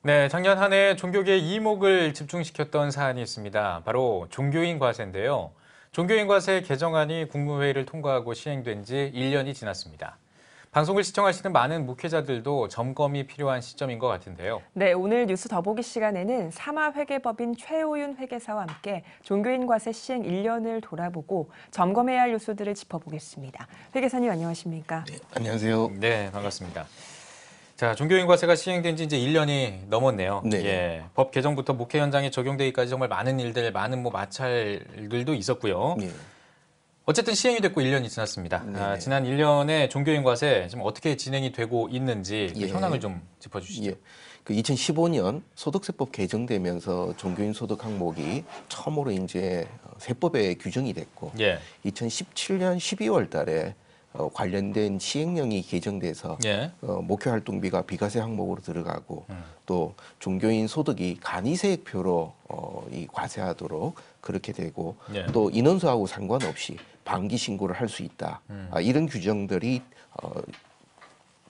네, 작년 한 해 종교계 이목을 집중시켰던 사안이 있습니다. 바로 종교인 과세인데요. 종교인 과세 개정안이 국무회의를 통과하고 시행된 지 1년이 지났습니다. 방송을 시청하시는 많은 목회자들도 점검이 필요한 시점인 것 같은데요. 네, 오늘 뉴스 더보기 시간에는 사마회계법인 최호윤 회계사와 함께 종교인 과세 시행 1년을 돌아보고 점검해야 할 요소들을 짚어보겠습니다. 회계사님 안녕하십니까? 네, 안녕하세요. 네, 반갑습니다. 자, 종교인 과세가 시행된 지 이제 1년이 넘었네요. 네. 예, 법 개정부터 목회 현장에 적용되기까지 정말 많은 일들, 많은 마찰들도 있었고요. 네. 어쨌든 시행이 됐고 1년이 지났습니다. 네. 지난 1년의 종교인 과세 지금 어떻게 진행이 되고 있는지 그 예. 현황을 좀 짚어주시죠. 예. 그 2015년 소득세법 개정되면서 종교인 소득 항목이 처음으로 이제 세법에 규정이 됐고, 예. 2017년 12월 달에 관련된 시행령이 개정돼서 예. 목회 활동비가 비과세 항목으로 들어가고 또 종교인 소득이 간이세액표로 이 과세하도록 그렇게 되고 예. 또 인원수하고 상관없이 반기 신고를 할 수 있다. 이런 규정들이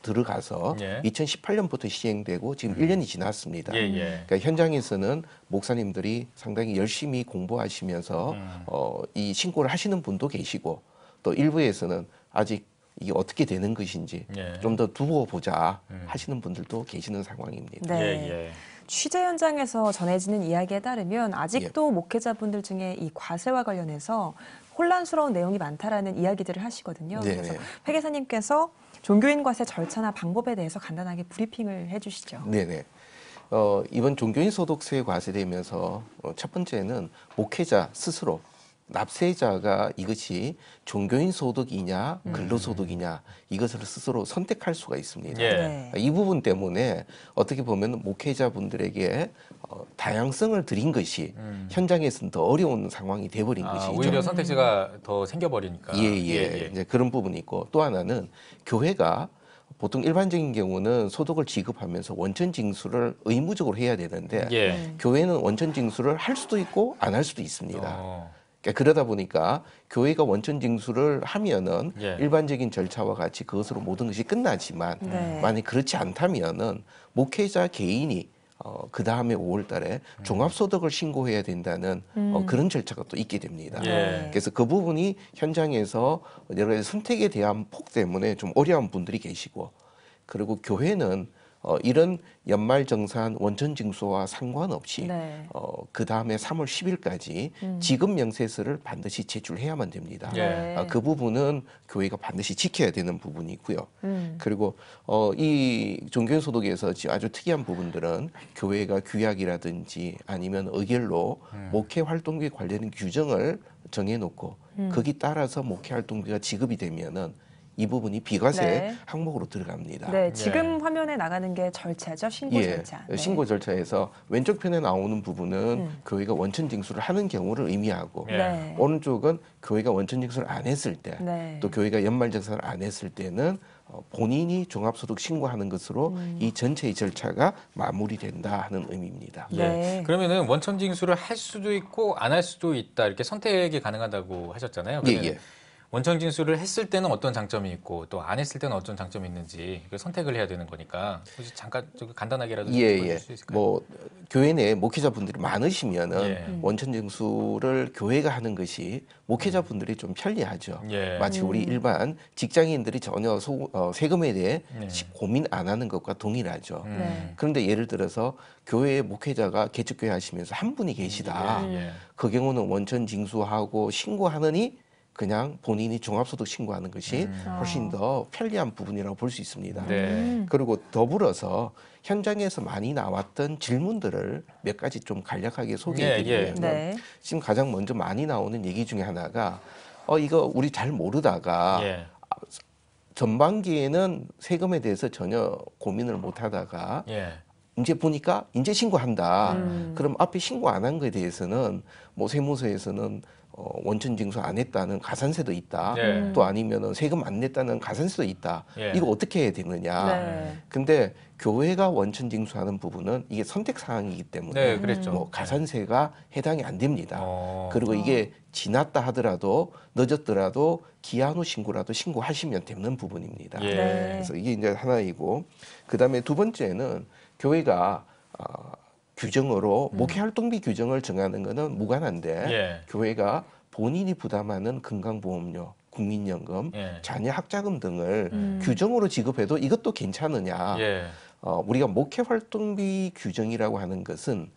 들어가서 예. 2018년부터 시행되고 지금 1년이 지났습니다. 예, 예. 그러니까 현장에서는 목사님들이 상당히 열심히 공부하시면서 이 신고를 하시는 분도 계시고 또 일부에서는 아직 이게 어떻게 되는 것인지 예. 좀 더 두고 보자 하시는 분들도 계시는 상황입니다. 네. 예, 예. 취재 현장에서 전해지는 이야기에 따르면 아직도 목회자분들 중에 이 과세와 관련해서 혼란스러운 내용이 많다라는 이야기들을 하시거든요. 네네. 그래서 회계사님께서 종교인 과세 절차나 방법에 대해서 간단하게 브리핑을 해주시죠. 네네. 이번 종교인 소득세 과세되면서 첫 번째는 목회자 스스로 납세자가 이것이 종교인 소득이냐 근로소득이냐 이것을 스스로 선택할 수가 있습니다. 예. 네. 이 부분 때문에 어떻게 보면 목회자분들에게 다양성을 드린 것이 현장에서는 더 어려운 상황이 돼버린 것이죠. 오히려 선택지가 더 생겨버리니까. 예. 이제 그런 부분이 있고 또 하나는 교회가 보통 일반적인 경우는 소득을 지급하면서 원천 징수를 의무적으로 해야 되는데 예. 교회는 원천 징수를 할 수도 있고 안 할 수도 있습니다. 어. 그러니까 그러다 보니까 교회가 원천 징수를 하면은 예. 일반적인 절차와 같이 그것으로 모든 것이 끝나지만 네. 만약 그렇지 않다면은 목회자 개인이 그 다음에 5월달에 종합소득을 신고해야 된다는 그런 절차가 또 있게 됩니다. 예. 그래서 그 부분이 현장에서 여러 가지 선택에 대한 폭 때문에 좀 어려운 분들이 계시고 그리고 교회는 이런 연말정산 원천징수와 상관없이 네. 그 다음에 3월 10일까지 지급 명세서를 반드시 제출해야만 됩니다. 예. 그 부분은 교회가 반드시 지켜야 되는 부분이고요. 음. 그리고 이 종교인 소득에서 아주 특이한 부분들은 교회가 규약이라든지 아니면 의결로 목회 활동비 관련 규정을 정해놓고 거기 따라서 목회 활동비가 지급이 되면은 이 부분이 비과세 네. 항목으로 들어갑니다. 네, 지금 화면에 나가는 게 절차죠, 신고 절차. 네. 신고 절차에서 왼쪽 편에 나오는 부분은 교회가 원천 징수를 하는 경우를 의미하고 예. 네. 오른쪽은 교회가 원천 징수를 안 했을 때, 네. 또 교회가 연말정산을 안 했을 때는 본인이 종합소득 신고하는 것으로 이 전체의 절차가 마무리된다 하는 의미입니다. 예. 네. 그러면은 원천 징수를 할 수도 있고 안 할 수도 있다 이렇게 선택이 가능하다고 하셨잖아요. 예, 그러면 예. 원천 징수를 했을 때는 어떤 장점이 있고 또 안 했을 때는 어떤 장점이 있는지 그 선택을 해야 되는 거니까 혹시 잠깐 좀 간단하게라도 예, 짚어줄 예. 수 있을까요? 뭐 교회 내에 목회자분들이 많으시면은 예. 원천 징수를 교회가 하는 것이 목회자분들이 좀 편리하죠. 예. 마치 우리 일반 직장인들이 전혀 세금에 대해 네. 고민 안 하는 것과 동일하죠. 네. 그런데 예를 들어서 교회 목회자가 개척교회 하시면서 한 분이 계시다. 예. 그 경우는 원천 징수하고 신고하느니 그냥 본인이 종합소득 신고하는 것이 훨씬 더 편리한 부분이라고 볼 수 있습니다. 네. 그리고 더불어서 현장에서 많이 나왔던 질문들을 몇 가지 좀 간략하게 소개해드리면 네. 지금 가장 먼저 많이 나오는 얘기 중에 하나가 이거 우리 잘 모르다가 예. 전반기에는 세금에 대해서 전혀 고민을 못하다가 예. 이제 보니까 이제 신고한다. 그럼 앞에 신고 안 한 거에 대해서는 뭐 세무서에서는 원천 징수 안 했다는 가산세도 있다. 예. 또 아니면은 세금 안 냈다는 가산세도 있다. 예. 이거 어떻게 해야 되느냐. 네. 근데 교회가 원천 징수하는 부분은 이게 선택 사항이기 때문에 네, 그랬죠. 뭐 가산세가 해당이 안 됩니다. 어. 그리고 이게 지났다 하더라도 늦었더라도 기한 후 신고라도 신고하시면 되는 부분입니다. 예. 네. 그래서 이게 이제 하나이고 그다음에 두 번째는 교회가 규정으로 목회 활동비 규정을 정하는 것은 무관한데 예. 교회가 본인이 부담하는 건강보험료, 국민연금, 예. 자녀 학자금 등을 규정으로 지급해도 이것도 괜찮으냐? 예. 우리가 목회 활동비 규정이라고 하는 것은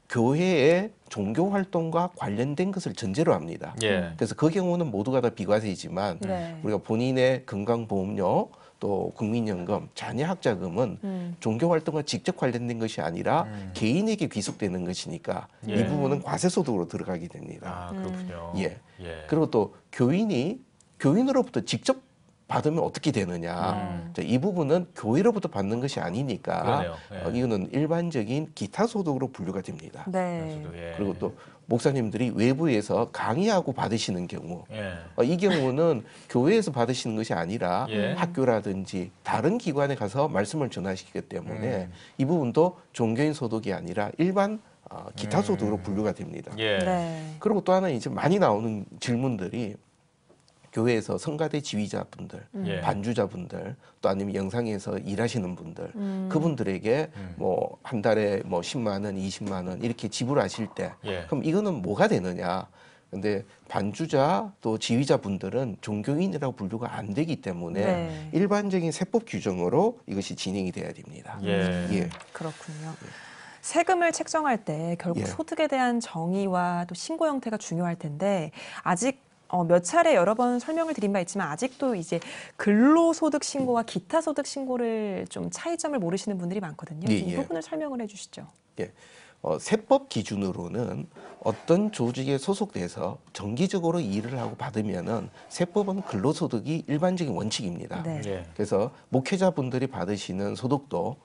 교회의 종교 활동과 관련된 것을 전제로 합니다. 예. 그래서 그 경우는 모두가 다 비과세이지만 네. 우리가 본인의 건강보험료 또 국민연금, 자녀학자금은 종교 활동과 직접 관련된 것이 아니라 개인에게 귀속되는 것이니까 예. 이 부분은 과세소득으로 들어가게 됩니다. 아, 그렇군요. 예. 예. 그리고 또 교인으로부터 직접 받으면 어떻게 되느냐. 이 부분은 교회로부터 받는 것이 아니니까 그러네요. 예. 이거는 일반적인 기타 소득으로 분류가 됩니다. 네. 예. 그리고 또 목사님들이 외부에서 강의하고 받으시는 경우 예. 이 경우는 교회에서 받으시는 것이 아니라 예. 학교라든지 다른 기관에 가서 말씀을 전하시기 때문에 이 부분도 종교인 소득이 아니라 일반 기타 소득으로 분류가 됩니다. 예. 네. 그리고 또 하나 이제 많이 나오는 질문들이 교회에서 성가대 지휘자분들, 예. 반주자분들, 또 아니면 영상에서 일하시는 분들, 그분들에게 뭐 한 달에 뭐 10만 원, 20만 원 이렇게 지불하실 때, 예. 그럼 이거는 뭐가 되느냐? 근데 반주자 또 지휘자분들은 종교인이라고 분류가 안 되기 때문에 네. 일반적인 세법 규정으로 이것이 진행이 돼야 됩니다. 예. 예. 그렇군요. 세금을 책정할 때 결국 예. 소득에 대한 정의와 또 신고 형태가 중요할 텐데 아직 몇 차례 여러 번 설명을 드린 바 있지만 아직도 이제 근로소득 신고와 기타 소득 신고를 좀 차이점을 모르시는 분들이 많거든요. 예, 이 예. 부분을 설명을 해주시죠. 예. 세법 기준으로는 어떤 조직에 소속돼서 정기적으로 일을 하고 받으면은 세법은 근로소득이 일반적인 원칙입니다. 네. 예. 그래서 목회자분들이 받으시는 소득도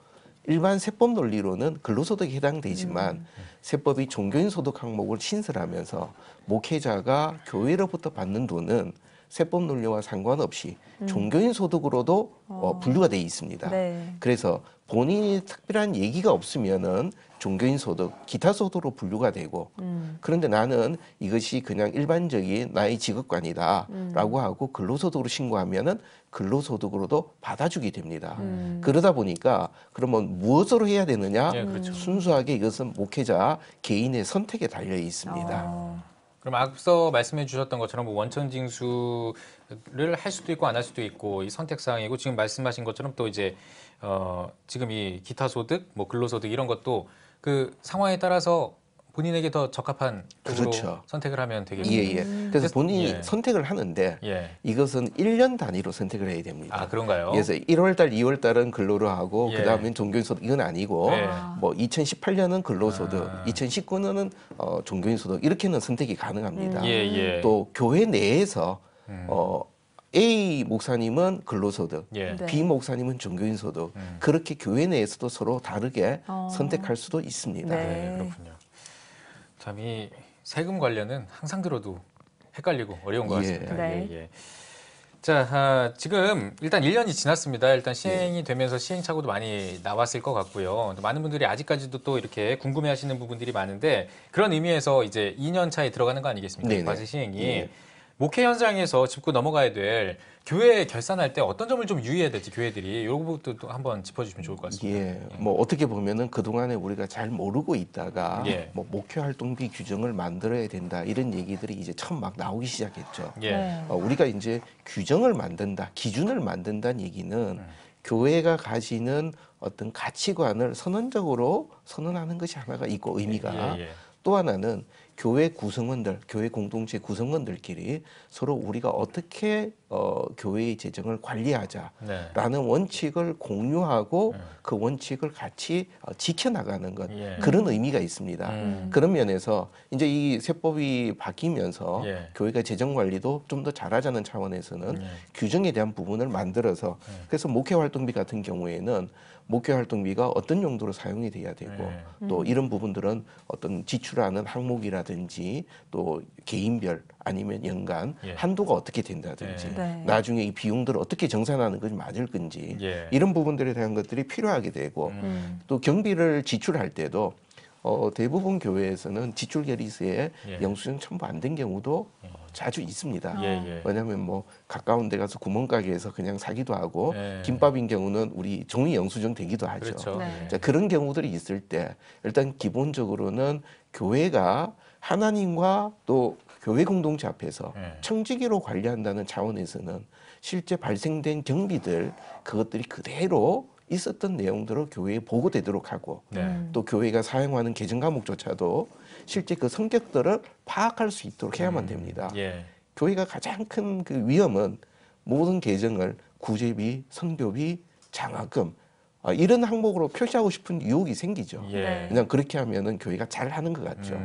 일반 세법 논리로는 근로소득에 해당되지만 세법이 종교인 소득 항목을 신설하면서 목회자가 교회로부터 받는 돈은 세법 논리와 상관없이 종교인 소득으로도 분류가 돼 있습니다. 네. 그래서 본인이 특별한 얘기가 없으면은 종교인 소득, 기타 소득으로 분류가 되고 그런데 나는 이것이 그냥 일반적인 나의 직업관이다라고 하고 근로소득으로 신고하면은 근로소득으로도 받아주게 됩니다. 그러다 보니까 그러면 무엇으로 해야 되느냐? 예, 그렇죠. 순수하게 이것은 목회자 개인의 선택에 달려 있습니다. 그럼 앞서 말씀해 주셨던 것처럼 뭐 원천 징수를 할 수도 있고 안 할 수도 있고 이 선택 사항이고 지금 말씀하신 것처럼 또 이제 지금 이 기타 소득, 뭐 근로소득 이런 것도 그 상황에 따라서 본인에게 더 적합한 쪽으로 그렇죠. 선택을 하면 되겠군요. 예, 예. 그래서 본인이 예. 선택을 하는데 예. 이것은 1년 단위로 선택을 해야 됩니다. 아, 그런가요? 그래서 1월 달, 2월 달은 근로로 하고 예. 그다음엔 종교인 소득 이건 아니고 예. 뭐 2018년은 근로소득, 아. 2019년은 종교인 소득 이렇게는 선택이 가능합니다. 예, 예. 또 교회 내에서 A 목사님은 근로소득, 예. 네. B 목사님은 종교인 소득 그렇게 교회 내에서도 서로 다르게 선택할 수도 있습니다. 네. 네, 그렇군요. 참 이 세금 관련은 항상 들어도 헷갈리고 어려운 것 예. 같습니다. 네. 예, 예. 자, 지금 일단 1년이 지났습니다. 일단 시행이 되면서 시행착오도 많이 나왔을 것 같고요. 많은 분들이 아직까지도 또 이렇게 궁금해하시는 부분들이 많은데 그런 의미에서 이제 2년 차에 들어가는 거 아니겠습니까? 네네. 과세 시행이. 예. 목회 현장에서 짚고 넘어가야 될 교회 결산할 때 어떤 점을 좀 유의해야 될지 교회들이 이런 부분도 한번 짚어주시면 좋을 것 같습니다. 예, 뭐 어떻게 보면은 그 동안에 우리가 잘 모르고 있다가 예. 뭐 목회 활동비 규정을 만들어야 된다 이런 얘기들이 이제 처음 막 나오기 시작했죠. 예. 네. 우리가 이제 규정을 만든다, 기준을 만든다는 얘기는 교회가 가지는 어떤 가치관을 선언적으로 선언하는 것이 하나가 있고 의미가 예, 예. 또 하나는 교회 구성원들, 교회 공동체 구성원들끼리 서로 우리가 어떻게 교회의 재정을 관리하자라는 네. 원칙을 공유하고 그 원칙을 같이 지켜나가는 것 예. 그런 의미가 있습니다. 그런 면에서 이제 이 세법이 바뀌면서 예. 교회가 재정 관리도 좀 더 잘하자는 차원에서는 예. 규정에 대한 부분을 만들어서 그래서 목회 활동비 같은 경우에는 목회 활동비가 어떤 용도로 사용이 돼야 되고 또 이런 부분들은 어떤 지출하는 항목이라든지 또 개인별 아니면 연간 예. 한도가 어떻게 된다든지 예. 네. 나중에 이 비용들을 어떻게 정산하는 것이 맞을 건지 예. 이런 부분들에 대한 것들이 필요하게 되고 또 경비를 지출할 때도 대부분 교회에서는 지출 결의서에 예. 영수증 첨부 안 된 경우도 자주 있습니다. 예, 예. 왜냐하면 뭐 가까운 데 가서 구멍가게에서 그냥 사기도 하고 예. 김밥인 경우는 우리 종이 영수증 되기도 하죠. 그렇죠. 네. 예. 자, 그런 경우들이 있을 때 일단 기본적으로는 교회가 하나님과 또 교회 공동체 앞에서 예. 청지기로 관리한다는 차원에서는 실제 발생된 경비들 그것들이 그대로 있었던 내용들을 교회에 보고되도록 하고 네. 또 교회가 사용하는 계정 과목조차도 실제 그 성격들을 파악할 수 있도록 해야만 됩니다. 예. 교회가 가장 큰 그 위험은 모든 계정을 구제비, 선교비, 장학금 이런 항목으로 표시하고 싶은 유혹이 생기죠. 예. 네. 그냥 그렇게 하면은 교회가 잘 하는 것 같죠.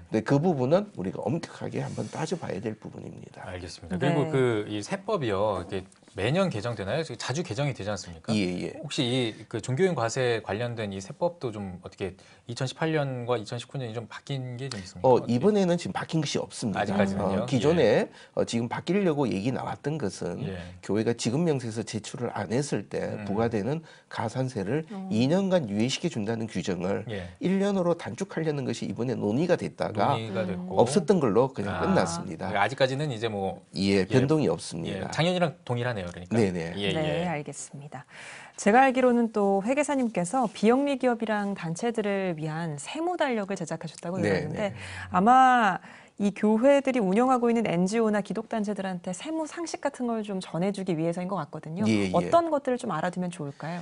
근데 그 부분은 우리가 엄격하게 한번 따져봐야 될 부분입니다. 알겠습니다. 네. 그리고 그 이 세법이요. 이게 매년 개정되나요? 자주 개정이 되지 않습니까? 예, 예. 혹시 이 그 종교인 과세 관련된 이 세법도 좀 어떻게 2018년과 2019년이 좀 바뀐 게 좀 있습니까? 어떻게? 이번에는 지금 바뀐 것이 없습니다. 아직까지는요? 기존에 지금 바뀌려고 얘기 나왔던 것은 예. 교회가 지급 명세서 제출을 안 했을 때 부과되는 가산세를 2년간 유예시켜 준다는 규정을 예. 1년으로 단축하려는 것이 이번에 논의가 됐다가 논의가 됐고 없었던 걸로 그냥 아, 끝났습니다. 그러니까 아직까지는 이제 뭐 예, 변동이 예, 없습니다. 작년이랑 동일하네요. 그러니까. 네네. 예, 네, 예. 알겠습니다. 제가 알기로는 또 회계사님께서 비영리 기업이랑 단체들을 위한 세무 달력을 제작하셨다고 네, 들었는데 네. 아마 이 교회들이 운영하고 있는 NGO나 기독단체들한테 세무 상식 같은 걸 좀 전해주기 위해서인 것 같거든요. 예, 예. 어떤 것들을 좀 알아두면 좋을까요?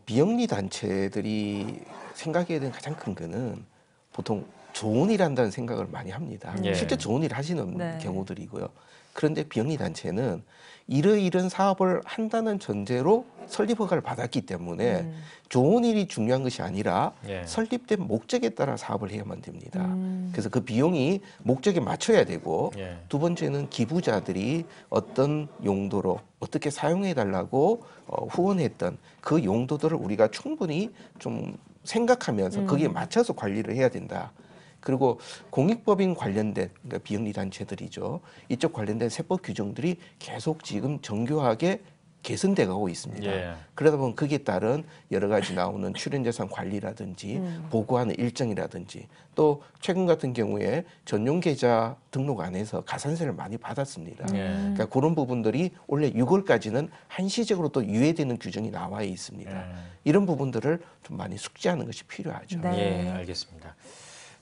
비영리 단체들이 생각해야 되는 가장 큰 거는 보통 좋은 일 한다는 생각을 많이 합니다. 예. 실제 좋은 일 하시는 네. 경우들이고요. 그런데 비영리 단체는 이런 사업을 한다는 전제로 설립 허가를 받았기 때문에 좋은 일이 중요한 것이 아니라 예. 설립된 목적에 따라 사업을 해야만 됩니다. 그래서 그 비용이 목적에 맞춰야 되고 예. 두 번째는 기부자들이 어떤 용도로 어떻게 사용해 달라고 후원했던 그 용도들을 우리가 충분히 좀 생각하면서 거기에 맞춰서 관리를 해야 된다. 그리고 공익법인 관련된 그러니까 비영리 단체들이죠. 이쪽 관련된 세법 규정들이 계속 지금 정교하게 개선돼 가고 있습니다. 예. 그러다 보면 거기에 따른 여러 가지 나오는 출연재산 관리라든지 보고하는 일정이라든지 또 최근 같은 경우에 전용 계좌 등록 안 해서 가산세를 많이 받았습니다. 예. 그러니까 그런 부분들이 원래 6월까지는 한시적으로 또 유예되는 규정이 나와 있습니다. 예. 이런 부분들을 좀 많이 숙지하는 것이 필요하죠. 네. 예, 알겠습니다.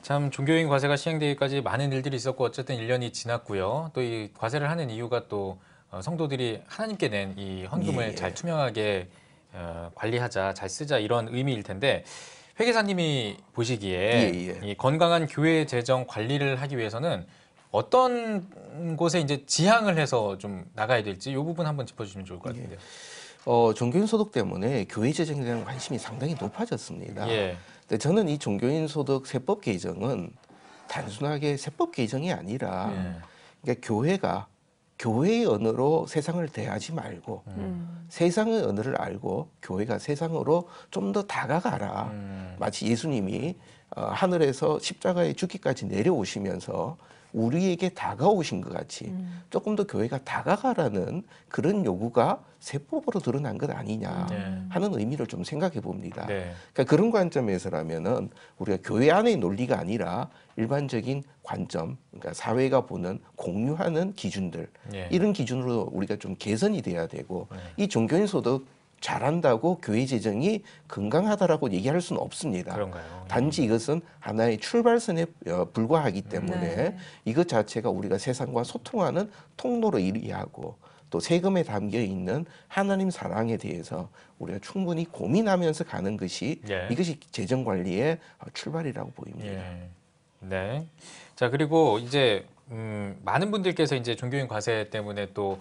참 종교인 과세가 시행되기까지 많은 일들이 있었고 어쨌든 1년이 지났고요. 또 이 과세를 하는 이유가 또 성도들이 하나님께 낸 이 헌금을 예. 잘 투명하게 관리하자, 잘 쓰자 이런 의미일 텐데 회계사님이 보시기에 예. 이 건강한 교회 재정 관리를 하기 위해서는 어떤 곳에 이제 지향을 해서 좀 나가야 될지 이 부분 한번 짚어주시면 좋을 것 같은데요. 종교인 소득 때문에 교회 재정에 대한 관심이 상당히 높아졌습니다. 예. 근데 저는 이 종교인 소득 세법 개정은 단순하게 세법 개정이 아니라 예. 그러니까 교회가 교회의 언어로 세상을 대하지 말고 세상의 언어를 알고 교회가 세상으로 좀 더 다가가라. 마치 예수님이 하늘에서 십자가에 죽기까지 내려오시면서 우리에게 다가오신 것 같이 조금 더 교회가 다가가라는 그런 요구가 세법으로 드러난 것 아니냐 네. 하는 의미를 좀 생각해 봅니다. 네. 그러니까 그런 관점에서라면은 우리가 교회 안의 논리가 아니라 일반적인 관점, 그러니까 사회가 보는 공유하는 기준들 예. 이런 기준으로 우리가 좀 개선이 돼야 되고 네. 이 종교인 소득 잘한다고 교회 재정이 건강하다라고 얘기할 수는 없습니다. 그런가요? 단지 이것은 하나의 출발선에 불과하기 때문에 네. 이것 자체가 우리가 세상과 소통하는 통로로 이해하고 또 세금에 담겨 있는 하나님 사랑에 대해서 우리가 충분히 고민하면서 가는 것이 예. 이것이 재정 관리의 출발이라고 보입니다. 예. 네. 자, 그리고 이제 많은 분들께서 이제 종교인 과세 때문에 또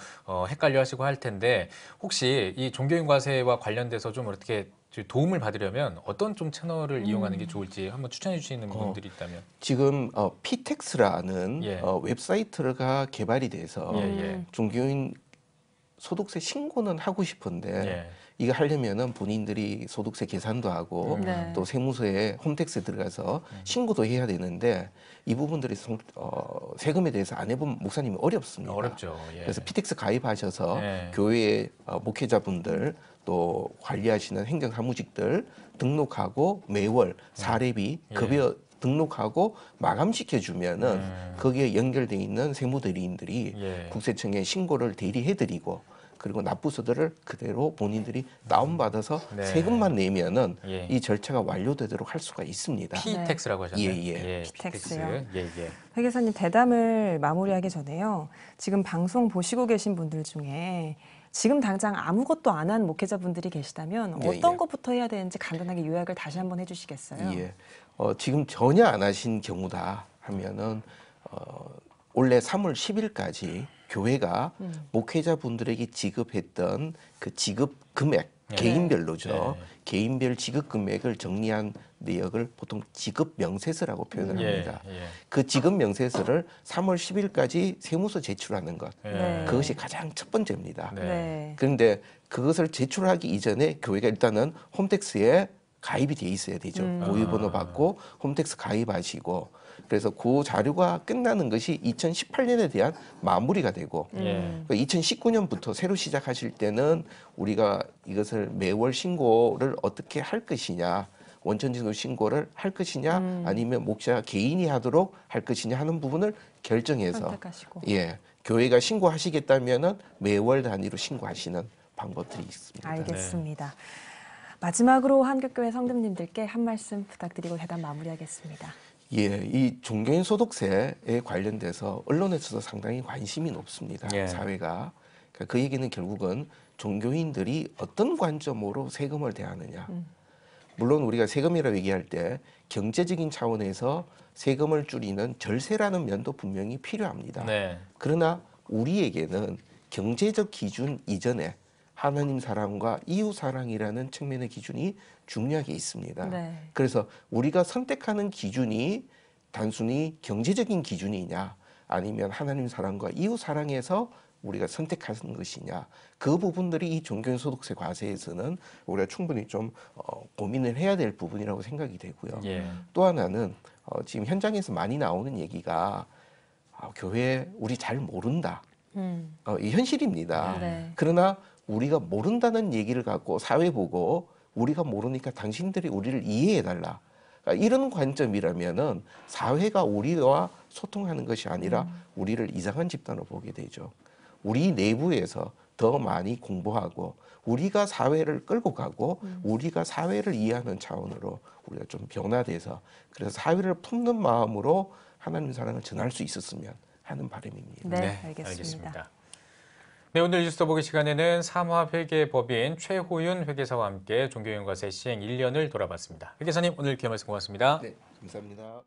헷갈려 하시고 할 텐데 혹시 이 종교인 과세와 관련돼서 좀 어떻게 도움을 받으려면 어떤 좀 채널을 이용하는 게 좋을지 한번 추천해 주시는 분들이 있다면. 지금 피텍스라는 예. 웹사이트가 개발이 돼서 예. 종교인 소득세 신고는 하고 싶은데 예. 이거 하려면은 본인들이 소득세 계산도 하고 네. 또 세무서에 홈택스에 들어가서 신고도 해야 되는데 이 부분들이 세금에 대해서 안 해본 목사님이 어렵습니다. 어렵죠. 예. 그래서 피텍스 가입하셔서 예. 교회의 목회자분들 또 관리하시는 행정사무직들 등록하고 매월 사례비 예. 급여 등록하고 마감시켜 주면은 거기에 연결돼 있는 세무대리인들이 예. 국세청에 신고를 대리해드리고 그리고 납부서들을 그대로 본인들이 다운받아서 네. 세금만 내면은 예. 이 절차가 완료되도록 할 수가 있습니다. P택스라고 하셨나요? 예. P택스요. 예, 예. 회계사님 대담을 마무리하기 전에요. 지금 방송 보시고 계신 분들 중에 지금 당장 아무것도 안 한 목회자분들이 계시다면 예, 어떤 예. 것부터 해야 되는지 간단하게 요약을 다시 한번 해주시겠어요? 예. 지금 전혀 안 하신 경우다 하면은 올해 3월 10일까지 교회가 목회자분들에게 지급했던 그 지급 금액 네. 개인별로죠. 네. 개인별 지급 금액을 정리한 내역을 보통 지급 명세서라고 표현을 합니다. 예. 그 지급 명세서를 3월 10일까지 세무서 제출하는 것. 네. 그것이 가장 첫 번째입니다. 네. 네. 그런데 그것을 제출하기 이전에 교회가 일단은 홈택스에 가입이 돼 있어야 되죠. 고유번호 받고 홈택스 가입하시고 그래서 그 자료가 끝나는 것이 2018년에 대한 마무리가 되고 예. 2019년부터 새로 시작하실 때는 우리가 이것을 매월 신고를 어떻게 할 것이냐 원천징수 신고를 할 것이냐 아니면 목사 개인이 하도록 할 것이냐 하는 부분을 결정해서 선택하시고. 예 교회가 신고하시겠다면은 매월 단위로 신고하시는 방법들이 있습니다. 알겠습니다. 마지막으로 한국교회 성도님들께 한 말씀 부탁드리고 대담 마무리하겠습니다. 예, 이 종교인 소득세에 관련돼서 언론에서도 상당히 관심이 높습니다. 예. 사회가. 그러니까 그 얘기는 결국은 종교인들이 어떤 관점으로 세금을 대하느냐. 물론 우리가 세금이라고 얘기할 때 경제적인 차원에서 세금을 줄이는 절세라는 면도 분명히 필요합니다. 네. 그러나 우리에게는 경제적 기준 이전에 하나님 사랑과 이웃 사랑이라는 측면의 기준이 중요하게 있습니다. 네. 그래서 우리가 선택하는 기준이 단순히 경제적인 기준이냐 아니면 하나님 사랑과 이웃 사랑에서 우리가 선택하는 것이냐 그 부분들이 이 종교인 소득세 과세에서는 우리가 충분히 좀 고민을 해야 될 부분이라고 생각이 되고요. 예. 또 하나는 지금 현장에서 많이 나오는 얘기가 교회 우리 잘 모른다. 이 현실입니다. 네. 그러나 우리가 모른다는 얘기를 갖고 사회 보고 우리가 모르니까 당신들이 우리를 이해해달라. 그러니까 이런 관점이라면은 사회가 우리와 소통하는 것이 아니라 우리를 이상한 집단으로 보게 되죠. 우리 내부에서 더 많이 공부하고 우리가 사회를 끌고 가고 우리가 사회를 이해하는 차원으로 우리가 좀 변화돼서 그래서 사회를 품는 마음으로 하나님 사랑을 전할 수 있었으면 하는 바람입니다. 네, 알겠습니다. 네, 오늘 뉴스 더보기 시간에는 삼화회계법인 최호윤 회계사와 함께 종교인과세 시행 1년을 돌아봤습니다. 회계사님 오늘 귀한 말씀 고맙습니다. 네, 감사합니다.